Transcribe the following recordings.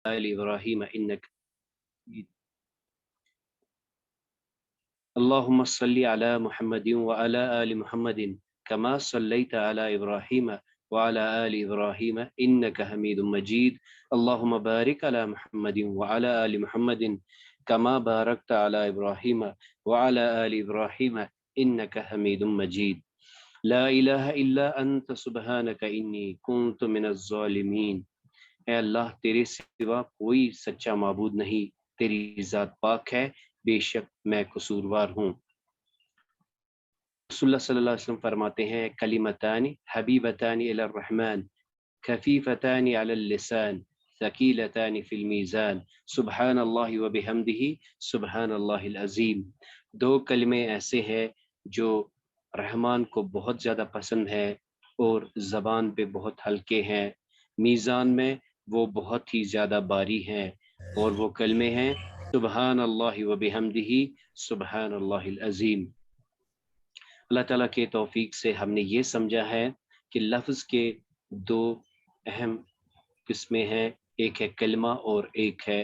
آل ابراہیم انک اللهم صل على محمد وعلى آل محمد كما صليت على إبراهيم وعلى آل إبراهيم إنك حميد مجيد اللهم بارك على محمد وعلى آل محمد كما باركت على إبراهيم وعلى آل إبراهيم إنك حميد مجيد لا إله إلا أنت سبحانك إني كنت من الظالمين۔ اے اللہ تیرے سوا کوئی سچا معبود نہیں، تیری ذات پاک ہے، بے شک میں قصوروار ہوں۔ رسول اللہ صلی اللہ علیہ وسلم فرماتے ہیں کلمتان حبیبتان الی الرحمن خفیفتان علی اللسان ثقیلتان فی المیزان سبحان اللہ وبحمدہ سبحان اللہ العظیم۔ دو کلمے ایسے ہیں جو رحمان کو بہت زیادہ پسند ہے اور زبان پہ بہت ہلکے ہیں، میزان میں وہ بہت ہی زیادہ باری ہیں، اور وہ کلمے ہیں سبحان اللہ وبحمدہ سبحان اللہ العظیم۔ اللہ تعالیٰ کے توفیق سے ہم نے یہ سمجھا ہے کہ لفظ کے دو اہم قسمیں ہیں، ایک ہے کلمہ اور ایک ہے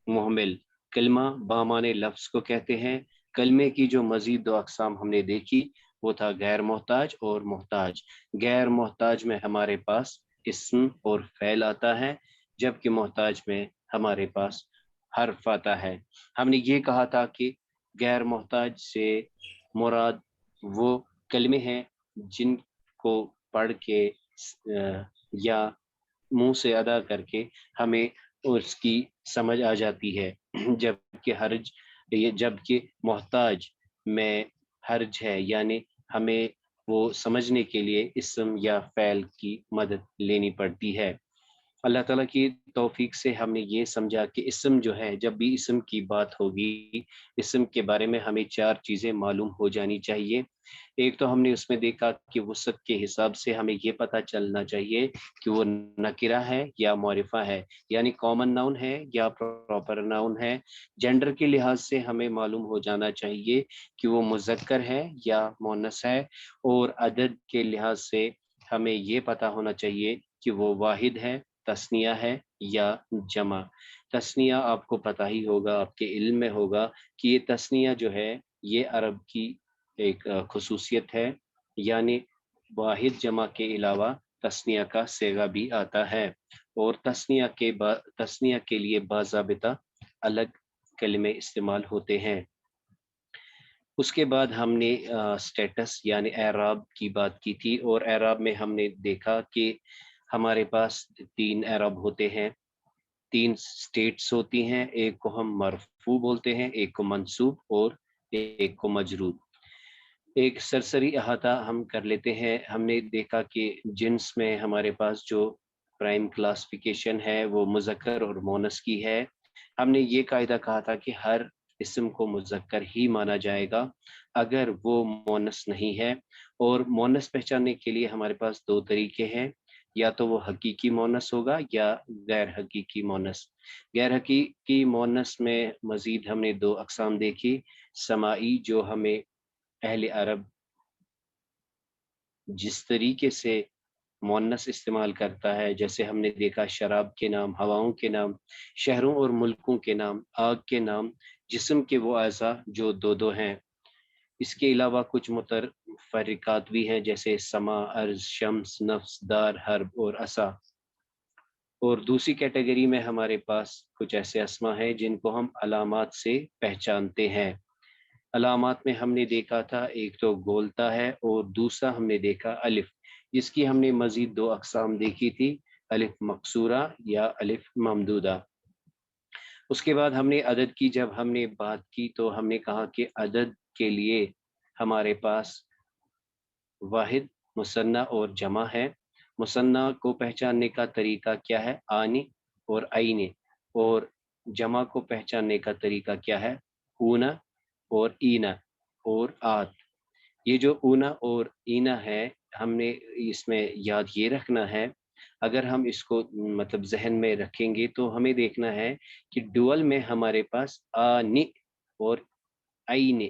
محمل۔ کلمہ بامانے لفظ کو کہتے ہیں۔ کلمے کی جو مزید دو اقسام ہم نے دیکھی وہ تھا غیر محتاج اور محتاج۔ غیر محتاج میں ہمارے پاس اسم اور فعل آتا ہے، جبکہ محتاج میں ہمارے پاس حرف آتا ہے۔ ہم نے یہ کہا تھا کہ غیر محتاج سے مراد وہ کلمے ہیں جن کو پڑھ کے یا منہ سے ادا کر کے ہمیں اس کی سمجھ آ جاتی ہے، جبکہ محتاج میں حرج ہے، یعنی ہمیں وہ سمجھنے کے لیے اسم یا فعل کی مدد لینی پڑتی ہے۔ اللہ تعالیٰ کی توفیق سے ہم نے یہ سمجھا کہ اسم جو ہے، جب بھی اسم کی بات ہوگی، اسم کے بارے میں ہمیں چار چیزیں معلوم ہو جانی چاہیے۔ ایک تو ہم نے اس میں دیکھا کہ وسعت کے حساب سے ہمیں یہ پتہ چلنا چاہیے کہ وہ نکرہ ہے یا معرفہ ہے، یعنی کامن ناؤن ہے یا پراپر ناؤن ہے۔ جینڈر کے لحاظ سے ہمیں معلوم ہو جانا چاہیے کہ وہ مذکر ہے یا مؤنث ہے، اور عدد کے لحاظ سے ہمیں یہ پتہ ہونا چاہیے کہ وہ واحد ہے، تثنیہ ہے یا جمع۔ تثنیہ آپ کو پتہ ہی ہوگا، آپ کے علم میں ہوگا کہ یہ تثنیہ جو ہے یہ عرب کی ایک خصوصیت ہے، یعنی واحد جمع کے علاوہ تثنیہ کا صیغہ بھی آتا ہے، اور تثنیہ کے لیے باضابطہ الگ کلمے استعمال ہوتے ہیں۔ اس کے بعد ہم نے سٹیٹس یعنی اعراب کی بات کی تھی، اور اعراب میں ہم نے دیکھا کہ ہمارے پاس تین اعراب ہوتے ہیں، تین سٹیٹس ہوتی ہیں، ایک کو ہم مرفوع بولتے ہیں، ایک کو منصوب اور ایک کو مجرور۔ ایک سرسری احاطہ ہم کر لیتے ہیں۔ ہم نے دیکھا کہ جنس میں ہمارے پاس جو پرائم کلاسیفیکیشن ہے وہ مذکر اور مؤنث کی ہے۔ ہم نے یہ قاعدہ کہا تھا کہ ہر اسم کو مذکر ہی مانا جائے گا اگر وہ مؤنث نہیں ہے، اور مؤنث پہچاننے کے لیے ہمارے پاس دو طریقے ہیں، یا تو وہ حقیقی مؤنث ہوگا یا غیر حقیقی مؤنث۔ غیر حقیقی مؤنث میں مزید ہم نے دو اقسام دیکھی، سماعی جو ہمیں اہل عرب جس طریقے سے مؤنث استعمال کرتا ہے، جیسے ہم نے دیکھا شراب کے نام، ہواؤں کے نام، شہروں اور ملکوں کے نام، آگ کے نام، جسم کے وہ اعضاء جو دو دو ہیں۔ اس کے علاوہ کچھ متفرقات بھی ہیں، جیسے سما، ارض، شمس، نفس، دار، حرب اور عصا۔ اور دوسری کیٹیگری میں ہمارے پاس کچھ ایسے اسما ہیں جن کو ہم علامات سے پہچانتے ہیں۔ علامات میں ہم نے دیکھا تھا ایک تو گولتا ہے اور دوسرا ہم نے دیکھا الف، جس کی ہم نے مزید دو اقسام دیکھی تھی، الف مقصورہ یا الف ممدودہ۔ اس کے بعد ہم نے عدد کی جب ہم نے بات کی تو ہم نے کہا کہ عدد کے لیے ہمارے پاس واحد، مثنی اور جمع ہے۔ مثنی کو پہچاننے کا طریقہ کیا ہے؟ آنی اور عینے، اور جمع کو پہچاننے کا طریقہ کیا ہے؟ اونا اور اینا اور آت۔ یہ جو اونا اور اینا ہے، ہم نے اس میں یاد یہ رکھنا ہے، اگر ہم اس کو مطلب ذہن میں رکھیں گے تو ہمیں دیکھنا ہے کہ ڈول میں ہمارے پاس آنی اور عینے،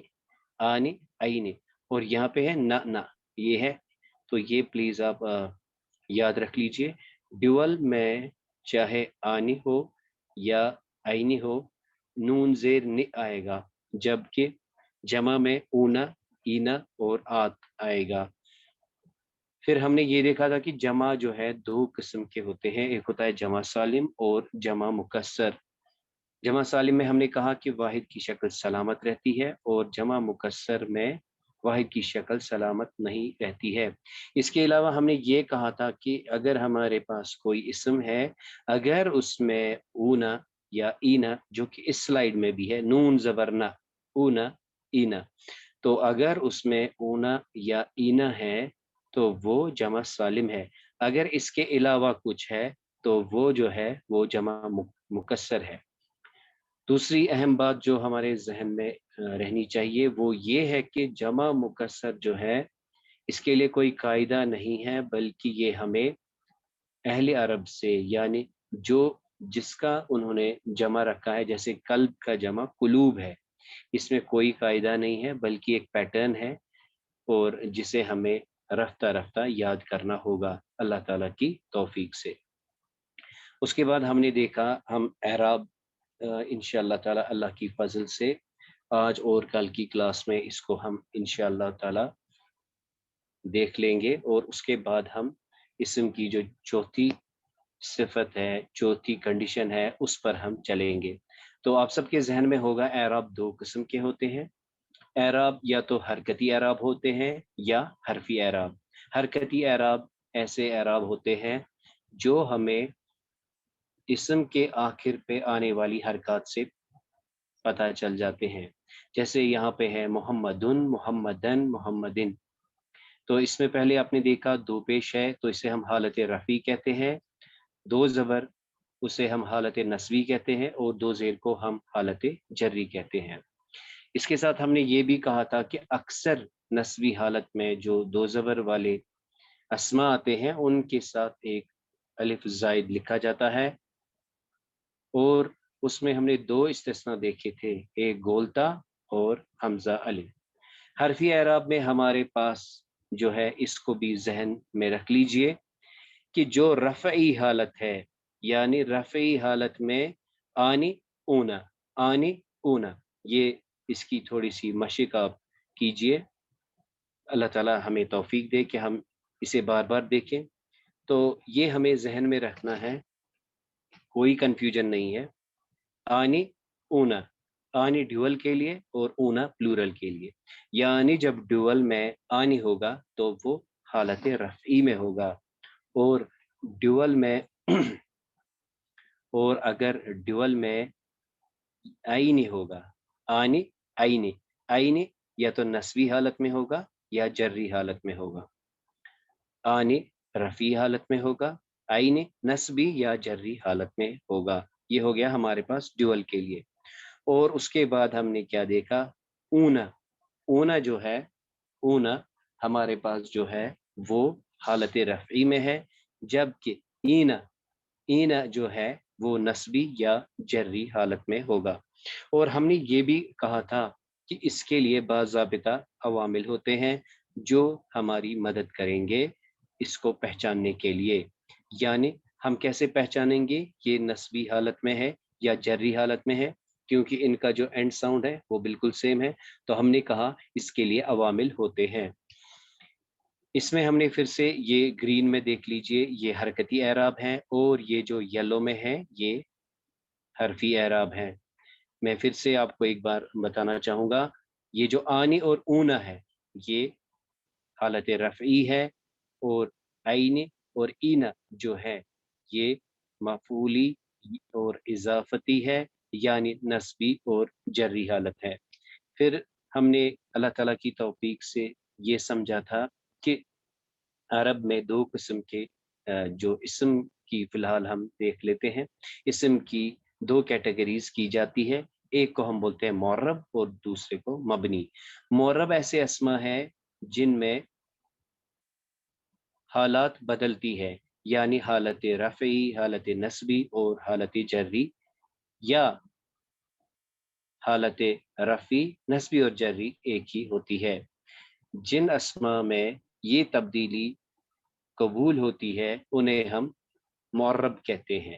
آنی عینے، اور یہاں پہ ہے نا، یہ ہے، تو یہ پلیز آپ یاد رکھ لیجئے۔ ڈیول میں چاہے آنی ہو یا آئینی ہو، نون زیر ن آئے گا، جبکہ جمع میں اونا، اینا اور آت آئے گا۔ پھر ہم نے یہ دیکھا تھا کہ جمع جو ہے دو قسم کے ہوتے ہیں، ایک ہوتا ہے جمع سالم اور جمع مکسر۔ جمع سالم میں ہم نے کہا کہ واحد کی شکل سلامت رہتی ہے، اور جمع مکسر میں واحد کی شکل سلامت نہیں رہتی ہے۔ اس کے علاوہ ہم نے یہ کہا تھا کہ اگر ہمارے پاس کوئی اسم ہے، اگر اس میں اونا یا اینا، جو کہ اس سلائیڈ میں بھی ہے، نون زبرنا اونا اینا، تو اگر اس میں اونا یا اینا ہے تو وہ جمع سالم ہے۔ اگر اس کے علاوہ کچھ ہے تو وہ جو ہے وہ جمع مکسر ہے۔ دوسری اہم بات جو ہمارے ذہن میں رہنی چاہیے وہ یہ ہے کہ جمع مکسر جو ہے اس کے لیے کوئی قاعدہ نہیں ہے، بلکہ یہ ہمیں اہل عرب سے، یعنی جس کا انہوں نے جمع رکھا ہے، جیسے قلب کا جمع قلوب ہے، اس میں کوئی قاعدہ نہیں ہے بلکہ ایک پیٹرن ہے، اور جسے ہمیں رفتہ رفتہ یاد کرنا ہوگا اللہ تعالیٰ کی توفیق سے۔ اس کے بعد ہم نے دیکھا ہم اعراب انشاءاللہ تعالیٰ اللہ کی فضل سے آج اور کل کی کلاس میں اس کو ہم انشاءاللہ تعالیٰ دیکھ لیں گے، اور اس کے بعد ہم اسم کی جو چوتھی صفت ہے، چوتھی کنڈیشن ہے، اس پر ہم چلیں گے۔ تو آپ سب کے ذہن میں ہوگا اعراب دو قسم کے ہوتے ہیں۔ اعراب یا تو حرکتی اعراب ہوتے ہیں یا حرفی اعراب۔ حرکتی اعراب ایسے اعراب ہوتے ہیں جو ہمیں اسم کے آخر پہ آنے والی حرکات سے پتہ چل جاتے ہیں، جیسے یہاں پہ ہے محمدن، محمدن، محمدن، تو اس میں پہلے آپ نے دیکھا دو پیش ہے تو اسے ہم حالت رفعی کہتے ہیں، دو زبر اسے ہم حالت نصبی کہتے ہیں، اور دو زیر کو ہم حالت جری کہتے ہیں۔ اس کے ساتھ ہم نے یہ بھی کہا تھا کہ اکثر نصبی حالت میں جو دو زبر والے اسما آتے ہیں ان کے ساتھ ایک الف زائد لکھا جاتا ہے، اور اس میں ہم نے دو استثناء دیکھے تھے، ایک گولتا اور حمزہ الف۔ حرفی اعراب میں ہمارے پاس جو ہے اس کو بھی ذہن میں رکھ لیجئے کہ جو رفعی حالت ہے، یعنی رفعی حالت میں آنی اونا، آنی اونا، یہ اس کی تھوڑی سی مشق آپ کیجئے، اللہ تعالیٰ ہمیں توفیق دے کہ ہم اسے بار بار دیکھیں۔ تو یہ ہمیں ذہن میں رکھنا ہے، کوئی کنفیوژن نہیں ہے۔ آنی اونا، آنی ڈیول کے لیے اور اونا پلورل کے لیے، یعنی جب ڈیول میں آنی ہوگا تو وہ حالت رفعی میں ہوگا، اور ڈیول میں اور اگر ڈیول میں آئینی ہوگا، آنی آئینی، آئینی یا تو نسبی حالت میں ہوگا یا جری حالت میں ہوگا، آنی رفعی حالت میں ہوگا، آئینی نسبی یا جری حالت میں ہوگا۔ یہ ہو گیا ہمارے پاس ڈیول کے لیے۔ اور اس کے بعد ہم نے کیا دیکھا، اونا، اونا جو ہے، اونا ہمارے پاس جو ہے وہ حالت رفعی میں ہے، جبکہ اینا، اینا جو ہے وہ نسبی یا جری حالت میں ہوگا۔ اور ہم نے یہ بھی کہا تھا کہ اس کے لیے باضابطہ عوامل ہوتے ہیں جو ہماری مدد کریں گے اس کو پہچاننے کے لیے، یعنی ہم کیسے پہچانیں گے یہ نسبی حالت میں ہے یا جری حالت میں ہے، کیونکہ ان کا جو اینڈ ساؤنڈ ہے وہ بالکل سیم ہے، تو ہم نے کہا اس کے لیے عوامل ہوتے ہیں۔ اس میں ہم نے پھر سے یہ گرین میں دیکھ لیجئے یہ حرکتی اعراب ہیں، اور یہ جو یلو میں ہے یہ حرفی اعراب ہیں۔ میں پھر سے آپ کو ایک بار بتانا چاہوں گا، یہ جو آنی اور اونا ہے یہ حالت رفعی ہے، اور عینی اور اینا جو ہے یہ مفعولی اور اضافتی ہے، یعنی نسبی اور جری حالت ہے۔ پھر ہم نے اللہ تعالیٰ کی توفیق سے یہ سمجھا تھا کہ عرب میں دو قسم کے جو اسم کی فی الحال ہم دیکھ لیتے ہیں، اسم کی دو کیٹیگریز کی جاتی ہے، ایک کو ہم بولتے ہیں معرب اور دوسرے کو مبنی۔ معرب ایسے اسما ہے جن میں حالات بدلتی ہے، یعنی حالت رفعی، حالت نسبی اور حالت جری، یا حالت رفعی، نسبی اور جری ایک ہی ہوتی ہے۔ جن اسما میں یہ تبدیلی قبول ہوتی ہے انہیں ہم معرب کہتے ہیں،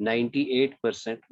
98%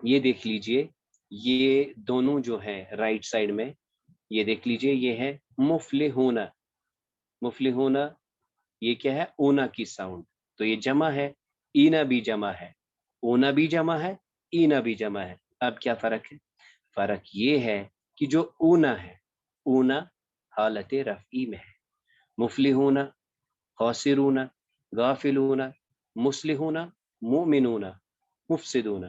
یہ دیکھ لیجئے، یہ دونوں جو ہے رائٹ سائڈ میں، یہ دیکھ لیجئے، یہ ہے مفلحون. مفلحون یہ کیا ہے؟ اونا کی ساؤنڈ، تو یہ جمع ہے. اینا بھی جمع ہے، اونا بھی جمع ہے، اینا بھی جمع ہے. اب کیا فرق ہے؟ فرق یہ ہے کہ جو اونا ہے، اونا حالت رفعی میں ہے. مفلحون، خاسرون، غافلون، مصلحون، مؤمنون، مفسدون.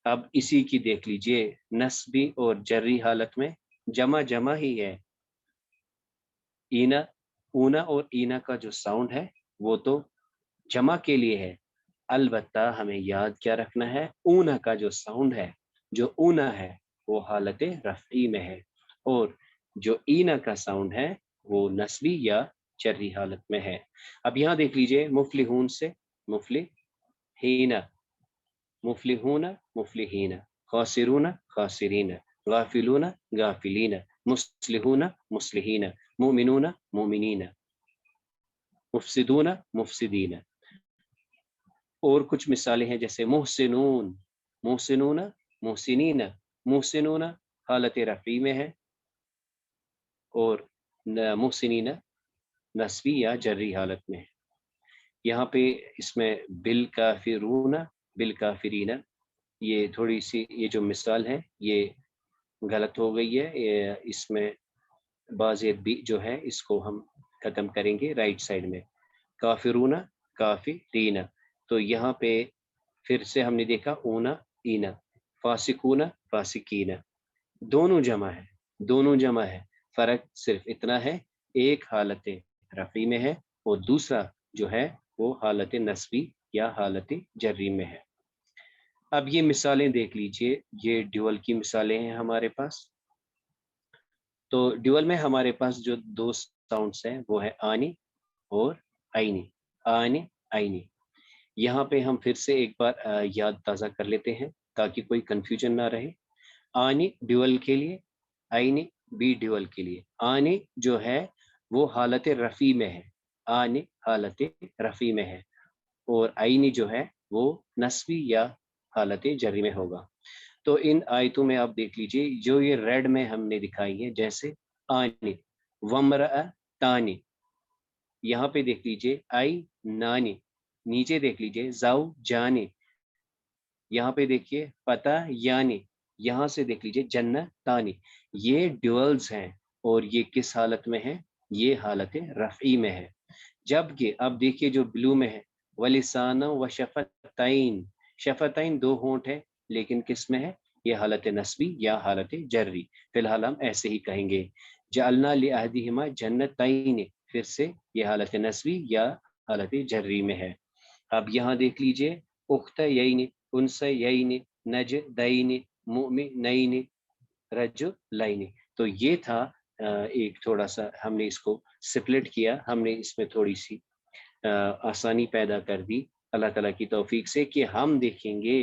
اب اسی کی دیکھ لیجئے نسبی اور جری حالت میں جمع جمع ہی ہے. اینا، اونا اور اینا کا جو ساؤنڈ ہے وہ تو جمع کے لیے ہے، البتہ ہمیں یاد کیا رکھنا ہے، اونا کا جو ساؤنڈ ہے، جو اونا ہے وہ حالت رفعی میں ہے، اور جو اینا کا ساؤنڈ ہے وہ نسبی یا جری حالت میں ہے. اب یہاں دیکھ لیجئے مفلحون سے مفلحین، مفلحون مفلحین، خاسرون خاسرین، غافلون غافلین، مصلحون مصلحین، مؤمنون مؤمنین، مفسدون مفسدین. اور کچھ مثالیں ہیں جیسے محسنون، محسنون، محسنین. محسنون حالت رفعی میں ہے، اور محسنین نسبی یا جری حالت میں ہے. یہاں پہ اس میں بالکافرون، بالکافرین، یہ تھوڑی سی یہ جو مثال ہے یہ غلط ہو گئی ہے. اس میں بعض بھی جو ہے اس کو ہم ختم کریں گے رائٹ سائڈ میں. کافرون، کافرین، تو یہاں پہ پھر سے ہم نے دیکھا اونا اینا. فاسقون فاسقین، دونوں جمع ہے، دونوں جمع ہے. فرق صرف اتنا ہے، ایک حالت رفعی میں ہے اور دوسرا جو ہے وہ حالت نسبی یا حالت جری میں ہے. اب یہ مثالیں دیکھ لیجئے، یہ ڈیول کی مثالیں ہیں ہمارے پاس. تو ڈیول میں ہمارے پاس جو دو ساؤنڈس ہیں وہ ہے آنی اور آئینی. آنی آئینی. یہاں پہ ہم پھر سے ایک بار یاد تازہ کر لیتے ہیں تاکہ کوئی کنفیوژن نہ رہے. آنی ڈیول کے لیے، آئینی بھی ڈیول کے لیے. آنی جو ہے وہ حالت رفعی میں ہے، آنی حالت رفعی میں ہے، اور آئینی جو ہے وہ نسبی یا حالت جری میں ہوگا. تو ان آیتوں میں آپ دیکھ لیجئے جو یہ ریڈ میں ہم نے دکھائی ہے، جیسے آنی، ومرأتانی، یہاں پہ دیکھ لیجئے آئی نانی، نیچے دیکھ لیجئے زاؤ جانی، یہاں پہ دیکھیے پتہ یعنی، یہاں سے دیکھ لیجئے جنتانی. یہ ڈیولز ہیں اور یہ کس حالت میں ہے؟ یہ حالت رفعی میں ہے. جبکہ اب دیکھیے جو بلو میں ہے وَلِسَانًا وَشَفَتَيْن، شفتین دو ہونٹ ہے، لیکن کس میں ہے؟ یہ حالت نسبی یا حالت جری. فی الحال ہم ایسے ہی کہیں گے جعلنا لِأَحَدِهِمَا جنتین، پھر سے یہ حالت نسبی یا حالت جری میں ہے. اب یہاں دیکھ لیجئے اختیین، انثیین، نجدین، مؤمنین، رجلین. تو یہ تھا ایک تھوڑا سا ہم نے اس کو سپلٹ کیا، ہم نے اس میں تھوڑی سی آسانی پیدا کر دی اللہ تعالیٰ کی توفیق سے کہ ہم دیکھیں گے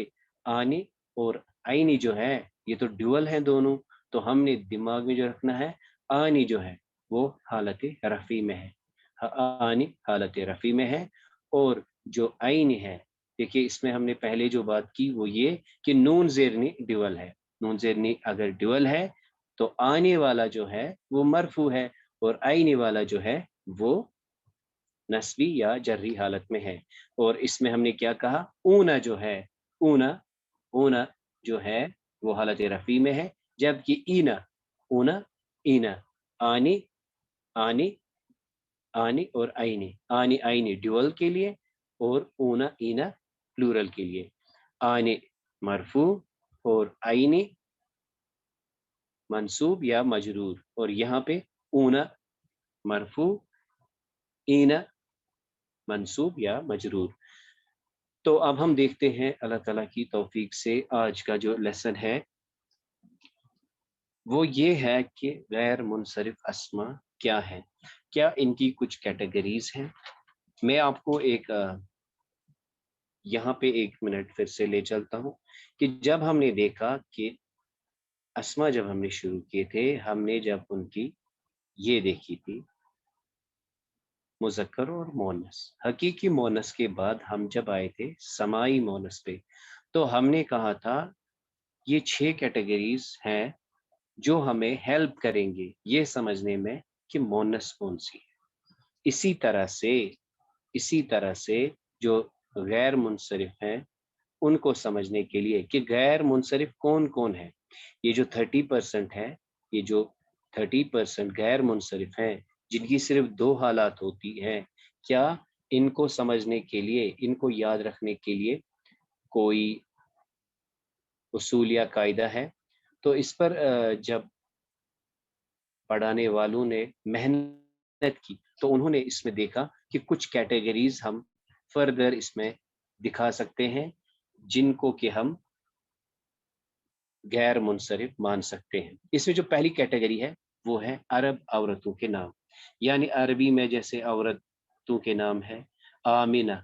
آنی اور آئینی جو ہے یہ تو ڈیول ہیں دونوں، تو ہم نے دماغ میں جو رکھنا ہے آنی جو ہے وہ حالت رفعی میں ہے، آنی حالت رفعی میں ہے. اور جو آئینی ہے، دیکھیے اس میں ہم نے پہلے جو بات کی وہ یہ کہ نون زیرنی ڈیول ہے. نون زیرنی اگر ڈیول ہے تو آنے والا جو ہے وہ مرفوع ہے، اور آئینی والا جو ہے وہ نسبی یا جری حالت میں ہے. اور اس میں ہم نے کیا کہا؟ اونا جو ہے، اونا، اونا جو ہے وہ حالت رفعی میں ہے، جبکہ اینا، اونا اینا، آنی آنی، آنی اور آئینی، آنی آئینی ڈیول کے لیے اور اونا اینا پلورل کے لیے. آنی مرفوع اور آئینی منصوب یا مجرور، اور یہاں پہ اونا مرفوع، اینا منصوب یا مجرور. تو اب ہم دیکھتے ہیں اللہ تعالیٰ کی توفیق سے آج کا جو لیسن ہے وہ یہ ہے کہ غیر منصرف اسما کیا ہے، کیا ان کی کچھ کیٹیگریز ہیں. میں آپ کو ایک یہاں پہ ایک منٹ پھر سے لے چلتا ہوں کہ جب ہم نے دیکھا کہ اسما جب ہم نے شروع کیے تھے، ہم نے جب ان کی یہ دیکھی تھی مذکر اور مونس، حقیقی مونس کے بعد ہم جب آئے تھے سماعی مونس پہ، تو ہم نے کہا تھا یہ 6 کیٹیگریز ہیں جو ہمیں ہیلپ کریں گے یہ سمجھنے میں کہ مونس کون سی ہے۔ اسی طرح سے جو غیر منصرف ہیں ان کو سمجھنے کے لیے کہ غیر منصرف کون کون ہے، یہ جو 30% ہے، یہ جو 30% غیر منصرف ہیں جن کی صرف 2 حالات ہوتی ہیں، کیا ان کو سمجھنے کے لیے، ان کو یاد رکھنے کے لیے کوئی اصول یا قاعدہ ہے؟ تو اس پر جب پڑھانے والوں نے محنت کی تو انہوں نے اس میں دیکھا کہ کچھ کیٹیگریز ہم فردر اس میں دکھا سکتے ہیں جن کو کہ ہم غیر منصرف مان سکتے ہیں۔ اس میں جو پہلی کیٹیگری ہے وہ ہے عرب عورتوں کے نام، یعنی عربی میں جیسے عورتوں کے نام ہے آمینہ،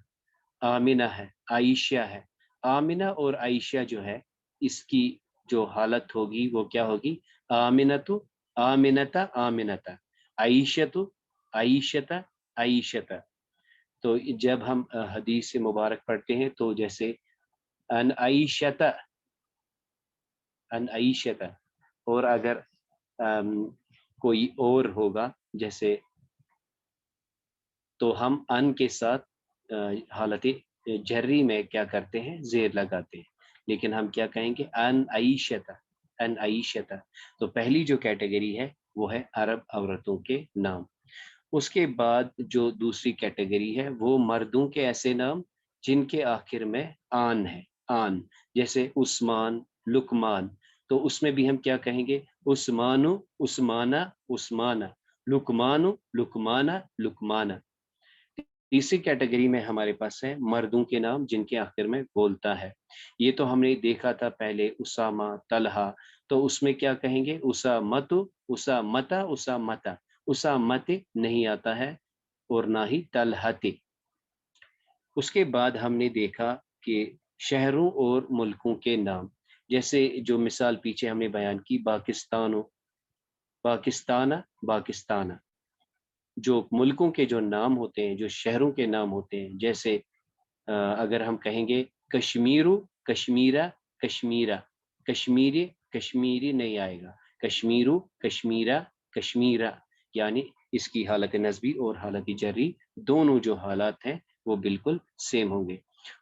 آمینہ ہے، عائشہ ہے۔ آمینہ اور عائشہ جو ہے اس کی جو حالت ہوگی وہ کیا ہوگی؟ آمینتو، آمینتا، آمینتا، عائشتو، عائشتا، عائشتا۔ تو جب ہم حدیث مبارک پڑھتے ہیں تو جیسے ان عائشتا، ان عائشتا، اور اگر کوئی اور ہوگا جیسے تو ہم ان کے ساتھ حالت جری میں کیا کرتے ہیں؟ زیر لگاتے ہیں، لیکن ہم کیا کہیں گے؟ ان عائشتا، ان عائشتا۔ تو پہلی جو کیٹیگری ہے وہ ہے عرب عورتوں کے نام۔ اس کے بعد جو دوسری کیٹیگری ہے وہ مردوں کے ایسے نام جن کے آخر میں آن ہے، آن، جیسے عثمان، لقمان۔ تو اس میں بھی ہم کیا کہیں گے؟ عثمانو، عثمانہ، عثمانہ، لقمانو، لقمانہ، لقمانہ۔ تیسری کیٹیگری میں ہمارے پاس ہے مردوں کے نام جن کے آخر میں بولتا ہے۔ یہ تو ہم نے دیکھا تھا پہلے، اسامہ، طلحہ، تو اس میں کیا کہیں گے؟ اسامتو، اسامتا، اسامتا، اسامت نہیں آتا ہے، اور نہ ہی طلحت۔ اس کے بعد ہم نے دیکھا کہ شہروں اور ملکوں کے نام، جیسے جو مثال پیچھے ہم نے بیان کی، پاکستانو، پاکستانہ، پاکستانہ۔ جو ملکوں کے جو نام ہوتے ہیں، جو شہروں کے نام ہوتے ہیں، جیسے اگر ہم کہیں گے کشمیرو، کشمیرہ، کشمیرہ، کشمیری، کشمیری نہیں آئے گا، کشمیرو، کشمیرہ، کشمیرہ، یعنی اس کی حالت نصبی اور حالت جری دونوں جو حالات ہیں وہ بالکل سیم ہوں گے۔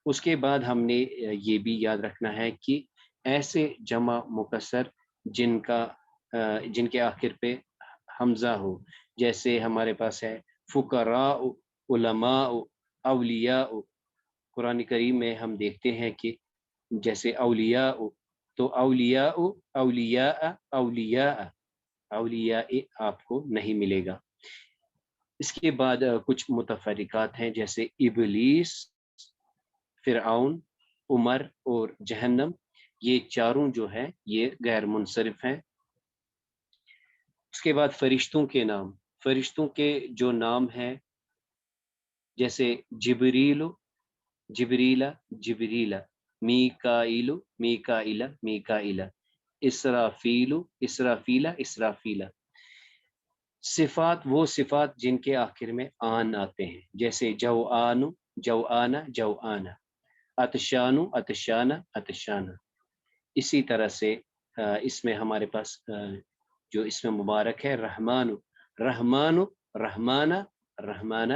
اس کے بعد ہم نے یہ بھی یاد رکھنا ہے کہ ایسے جمع مکسر جن کے آخر پہ حمزہ ہو، جیسے ہمارے پاس ہے فقراء، علماء، اولیاء۔ قرآن کریم میں ہم دیکھتے ہیں کہ جیسے اولیاء، تو اولیاء، اولیاء، اولیاء، اولیاء آپ کو نہیں ملے گا۔ اس کے بعد کچھ متفرقات ہیں جیسے ابلیس، فرعون، عمر اور جہنم، یہ چاروں جو ہے یہ غیر منصرف ہیں۔ اس کے بعد فرشتوں کے نام، فرشتوں کے جو نام ہیں جیسے جبریل، جبریلا، جبریلا، میکائیل، میکائیلا، میکائیلا، اسرافیل، اسرافیلا، اسرافیلا۔ صفات، وہ صفات جن کے آخر میں آن آتے ہیں، جیسے جوآن، جوآنا، جوآنا، اتشانو، اتشانہ، اتشانہ۔ اسی طرح سے اس میں ہمارے پاس جو اس میں مبارک ہے رحمان، رحمان، رحمانہ، رحمانہ۔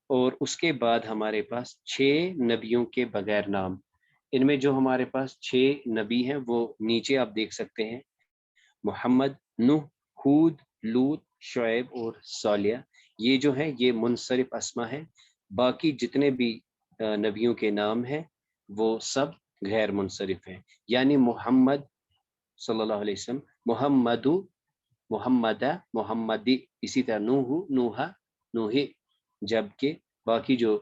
اور اس کے بعد ہمارے پاس 6 نبیوں کے بغیر نام۔ ان میں جو ہمارے پاس 6 نبی ہیں وہ نیچے آپ دیکھ سکتے ہیں، محمد، نوح، ہود، لوط، شعیب اور صالح۔ یہ جو ہے یہ منصرف اسما ہے، باقی جتنے بھی نبیوں کے نام ہیں وہ سب غیر منصرف ہیں، یعنی محمد صلی اللہ علیہ وسلم، محمد، محمدہ، محمدی، اسی طرح نوح، نوحہ، نوحی، جبکہ باقی جو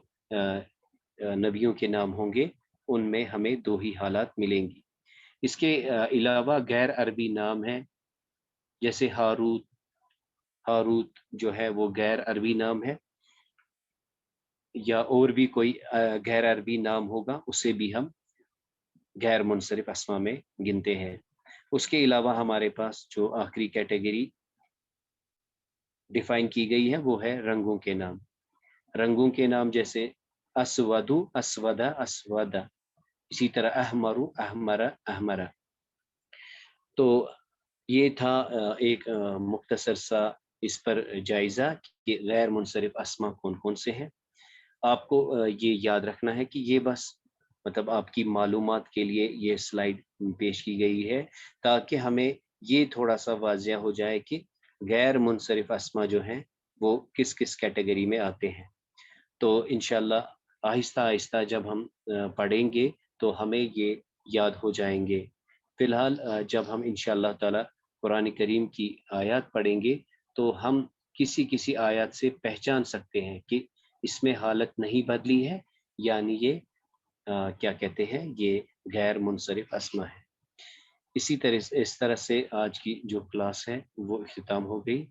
نبیوں کے نام ہوں گے ان میں ہمیں 2 ہی حالات ملیں گی۔ اس کے علاوہ غیر عربی نام ہیں جیسے ہاروت، ہاروت جو ہے وہ غیر عربی نام ہے، یا اور بھی کوئی غیر عربی نام ہوگا اسے بھی ہم غیر منصرف اسما میں گنتے ہیں۔ اس کے علاوہ ہمارے پاس جو آخری کیٹیگری ڈیفائن کی گئی ہے وہ ہے رنگوں کے نام۔ رنگوں کے نام جیسے اسودو، اسودہ، اسودہ، اسی طرح احمرو احمرا احمرا. تو یہ تھا ایک مختصر سا اس پر جائزہ کہ غیر منصرف اسما کون کون سے ہیں. آپ کو یہ یاد رکھنا ہے کہ یہ بس مطلب آپ کی معلومات کے لیے یہ سلائیڈ پیش کی گئی ہے تاکہ ہمیں یہ تھوڑا سا واضح ہو جائے کہ غیر منصرف اسما جو ہیں وہ کس کس کیٹیگری میں آتے ہیں. تو انشاءاللہ آہستہ آہستہ جب ہم پڑھیں گے تو ہمیں یہ یاد ہو جائیں گے. فی الحال جب ہم انشاءاللہ تعالی قرآن کریم کی آیات پڑھیں گے تو ہم کسی کسی آیات سے پہچان سکتے ہیں کہ اس میں حالت نہیں بدلی ہے، یعنی یہ کیا کہتے ہیں، یہ غیر منصرف اسما ہے. اسی طرح اس طرح سے آج کی جو کلاس ہے وہ اختتام ہو گئی.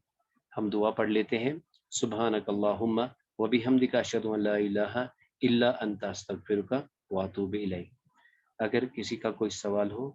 ہم دعا پڑھ لیتے ہیں. سبحانک اللہم و بحمدک اشہد ان لا الہ الا انت استغفرک و اتوب الیک. اگر کسی کا کوئی سوال ہو